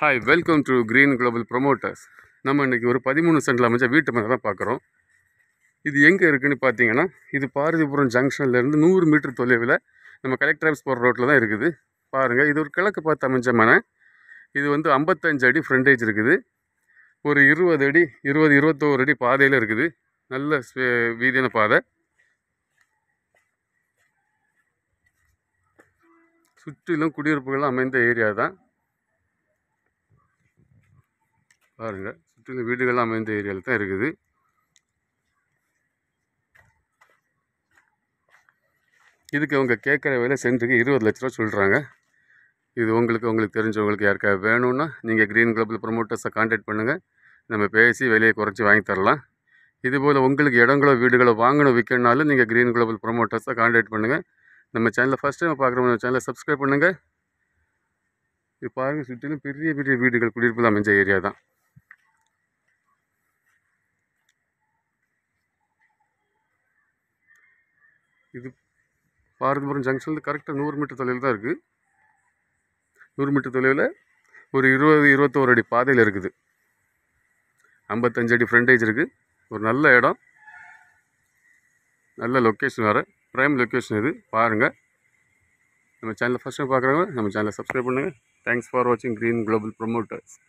Hi, welcome to green global promoters. நம்ம இன்றைக்கி ஒரு 13 சென்டில் அமைச்ச வீட்டு மனை தான் பார்க்குறோம். இது எங்கே இருக்குதுன்னு பார்த்தீங்கன்னா, இது பாரதிபுரம் ஜங்ஷன்லேருந்து 100 மீட்டர் தொலைவில் நம்ம கலெக்டர் ஆஃபீஸ் போகிற ரோட்டில் தான் இருக்குது. பாருங்கள், இது ஒரு கிழக்கு பார்த்து அமைஞ்ச மனை. இது வந்து 55 அடி ஃப்ரண்டேஜ் இருக்குது. ஒரு 20 அடி 21 அடி பாதையில் இருக்குது. நல்ல வீதியான பாதை. சுற்றிலும் குடியிருப்புகள் அமைந்த ஏரியா தான். பாருங்கள், சுற்றிலும் வீடுகள் அமைந்த ஏரியாவில் தான் இருக்குது. இதுக்கு அவங்க கேட்குற விலை சென்ட்டுக்கு 20 லட்ச ரூபா சொல்கிறாங்க. இது உங்களுக்கு தெரிஞ்சவங்களுக்கு யாருக்காவது வேணும்னா நீங்கள் க்ரீன் குளோபல் ப்ரொமோட்டர்ஸை கான்டாக்ட் பண்ணுங்கள். நம்ம பேசி விலையை குறைச்சி வாங்கி தரலாம். இதுபோல் உங்களுக்கு இடங்களோ வீடுகளோ வாங்கணும் விற்கணுனாலும் நீங்கள் க்ரீன் குளோபல் ப்ரொமோட்டர்ஸை கான்டாக்ட் பண்ணுங்கள். நம்ம சேனலை ஃபஸ்ட் டைம் பார்க்குறவங்க சேனலை சப்ஸ்கிரைப் பண்ணுங்கள். இது பாருங்கள், சுற்றிலும் பெரிய பெரிய வீடுகள் குடியிருப்பில் அமைஞ்ச ஏரியா தான். இது பாரதிபுரம் ஜங்ஷன்லேருந்து கரெக்டாக 100 மீட்டர் தொலைவில் தான் இருக்குது. 100 மீட்டர் தொலைவில் ஒரு 21 அடி பாதையில் இருக்குது. 55 அடி ஃப்ரண்டேஜ் இருக்குது. ஒரு நல்ல இடம், நல்ல லொக்கேஷன் வேறு, ப்ரைம் லொக்கேஷன். இது பாருங்கள். நம்ம சேனலை ஃபஸ்ட் டைம் பார்க்குறவங்க நம்ம சேனலை சப்ஸ்கிரைப் பண்ணுங்கள். தேங்க்ஸ் ஃபார் வாட்சிங் க்ரீன் குளோபல் ப்ரொமோட்டர்ஸ்.